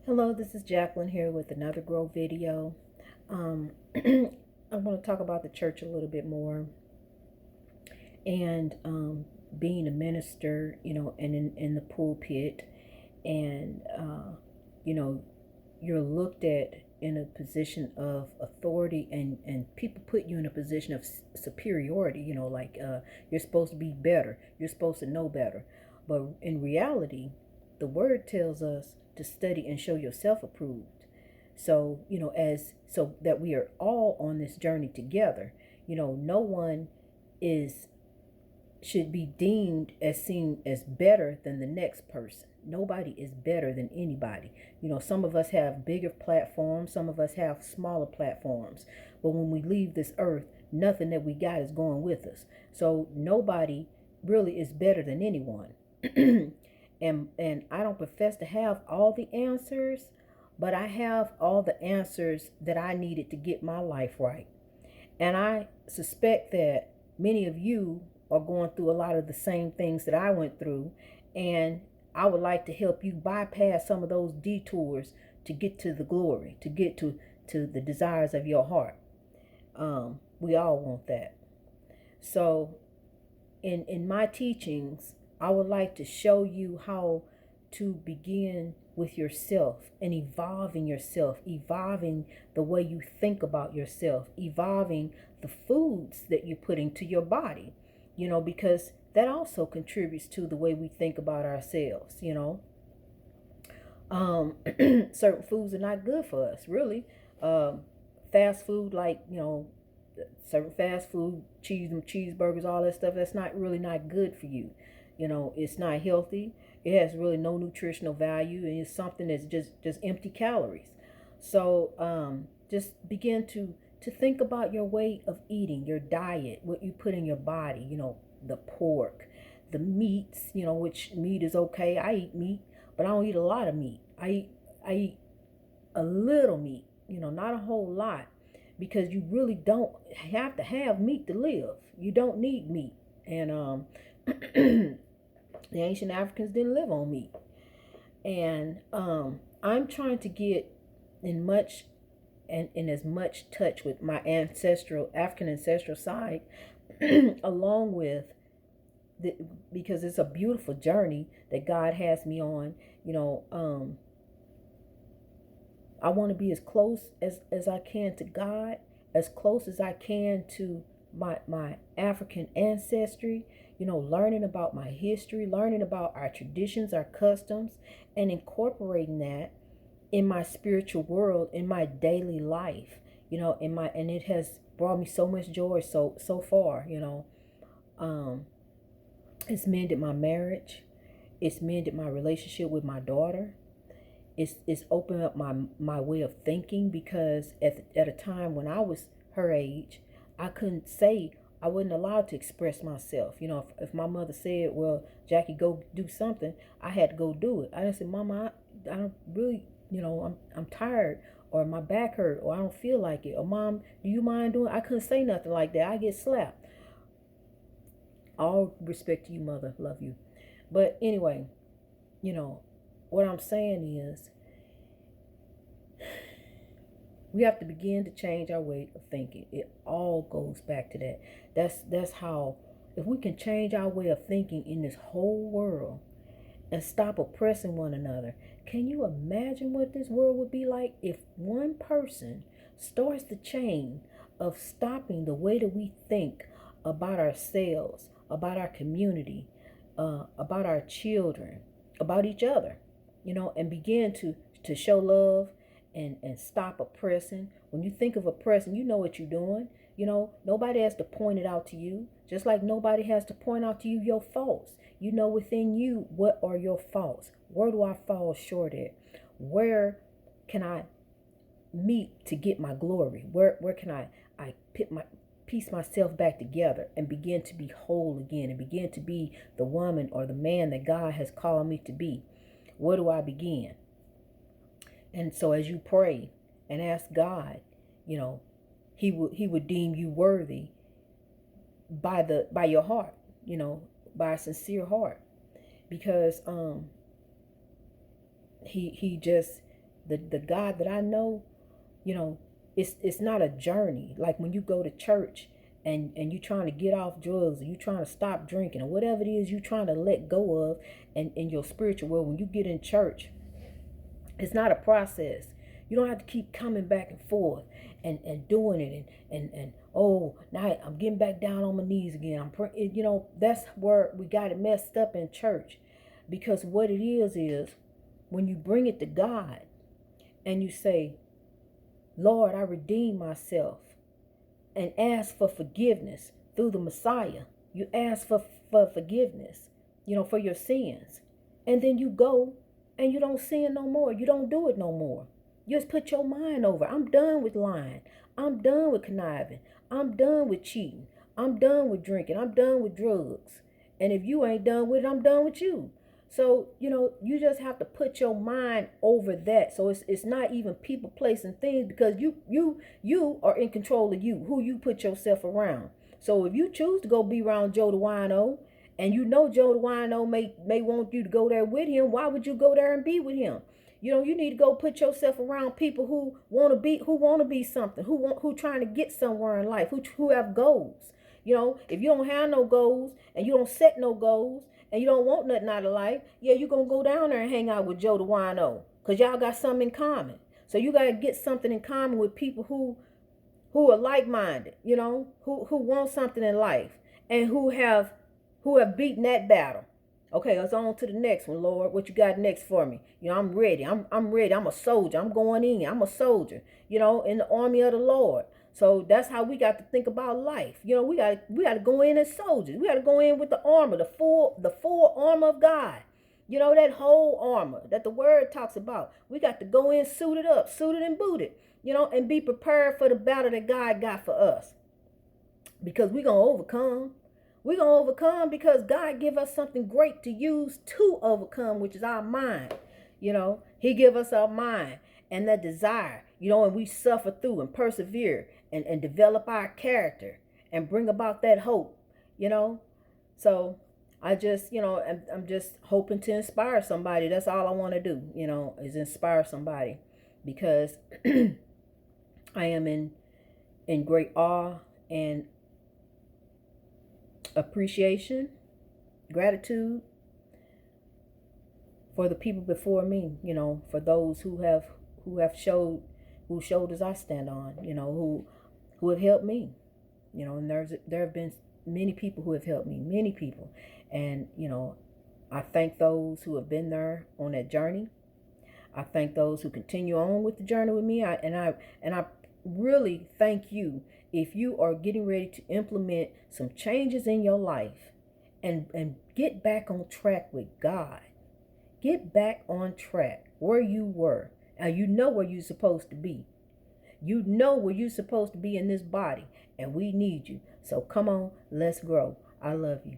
Hello, this is Jacqueline here with another Grow video. I want to talk about the church a little bit more and being a minister, and in the pulpit, and you know, you're looked at in a position of authority, and people put you in a position of superiority. Like you're supposed to be better, you're supposed to know better, but in reality, the word tells us to study and show yourself approved. So, as so that we are all on this journey together. No one is should be deemed as seen as better than the next person. Nobody is better than anybody. Some of us have bigger platforms, some of us have smaller platforms. But when we leave this earth, nothing that we got is going with us. So nobody really is better than anyone. and I don't profess to have all the answers, but I have all the answers that I needed to get my life right. And I suspect that many of you are going through a lot of the same things that I went through. And I would like to help you bypass some of those detours to get to the glory, to get to the desires of your heart. We all want that. So in my teachings, I would like to show you how to begin with yourself and evolving yourself, evolving the way you think about yourself, evolving the foods that you put into your body, because that also contributes to the way we think about ourselves. Certain foods are not good for us, really. Um, Fast food, like, certain fast food, cheeseburgers, all that stuff, that's not good for you. It's not healthy. It has really no nutritional value, and it's something that's just empty calories. So just begin to think about your way of eating, your diet, what you put in your body. The pork, the meats. Which meat is okay. I eat meat, but I don't eat a lot of meat. I eat a little meat. Not a whole lot, because you really don't have to have meat to live. You don't need meat. And the ancient Africans didn't live on meat. And I'm trying to get in much and in as much touch with my African ancestral side, along with the, because it's a beautiful journey that God has me on. I want to be as close as I can to God, as close as I can to my African ancestry, learning about my history, learning about our traditions, our customs, and incorporating that in my spiritual world, in my daily life, and it has brought me so much joy so far. Um, it's mended my marriage, it's mended my relationship with my daughter. It's opened up my way of thinking, because at a time when I was her age, I couldn't say, I wasn't allowed to express myself. If my mother said, "Well, Jackie, go do something," I had to go do it. I didn't say, "Mama, I don't really, I'm tired, or my back hurt, or I don't feel like it," or, "Mom, do you mind doing?" I couldn't say nothing like that. I get slapped. All respect to you, mother, love you. But anyway, you know what I'm saying is, we have to begin to change our way of thinking. It all goes back to that. That's how, if we can change our way of thinking in this whole world and stop oppressing one another, can you imagine what this world would be like if one person starts the chain of stopping the way that we think about ourselves, about our community, about our children, about each other, and begin to show love and stop oppressing. When you think of oppressing, you know what you're doing. Nobody has to point it out to you, just like nobody has to point out to you your faults. You know within you what are your faults. Where do I fall short at? Where can I meet to get my glory? Where can I piece myself back together and begin to be whole again, and begin to be the woman or the man that God has called me to be? Where do I begin? And so as you pray and ask God, you know, he would deem you worthy by your heart, by a sincere heart. Because he just The God that I know, you know, it's not a journey. Like when you go to church and you trying to get off drugs, or you trying to stop drinking, or whatever it is you trying to let go of, and in your spiritual world, when you get in church, it's not a process. You don't have to keep coming back and forth and doing it and oh, now I'm getting back down on my knees again. That's where we got it messed up in church, because what it is when you bring it to God and you say, Lord, I redeem myself, and ask for forgiveness through the Messiah. You ask for forgiveness, for your sins. And then you go and you don't sin no more. You don't do it no more. You just put your mind over. I'm done with lying. I'm done with conniving. I'm done with cheating. I'm done with drinking. I'm done with drugs. And if you ain't done with it, I'm done with you. So, you just have to put your mind over that. So it's not even people, place, and things, because you are in control of you, who you put yourself around. So if you choose to go be around Joe the wino, and Joe the wino may want you to go there with him, why would you go there and be with him? You need to go put yourself around people who want to be something, who trying to get somewhere in life, who have goals. If you don't have no goals and you don't set no goals, and you don't want nothing out of life, yeah, you're going to go down there and hang out with Joe the wino, because y'all got something in common. So you got to get something in common with people who are like-minded, who want something in life, and who have beaten that battle. Okay, let's on to the next one, Lord. What you got next for me? I'm ready. I'm ready. I'm a soldier. I'm going in. I'm a soldier, in the army of the Lord. So that's how we got to think about life. We got to go in as soldiers. We got to go in with the armor, the full armor of God. That whole armor that the word talks about. We got to go in suited up, suited and booted, and be prepared for the battle that God got for us. Because we're going to overcome. We're going to overcome because God give us something great to use to overcome, which is our mind. He give us our mind and that desire, and we suffer through and persevere and develop our character and bring about that hope, So I just, I'm just hoping to inspire somebody. That's all I want to do, is inspire somebody, because I am in great awe and appreciation, gratitude for the people before me, for those who showed as I stand on, who have helped me, and there have been many people who have helped me, many people. And, I thank those who have been there on that journey. I thank those who continue on with the journey with me. I really thank you if you are getting ready to implement some changes in your life and get back on track with God. Get back on track where you were. Now you know where you're supposed to be. You know where you're supposed to be in this body, and we need you. So come on, let's grow. I love you.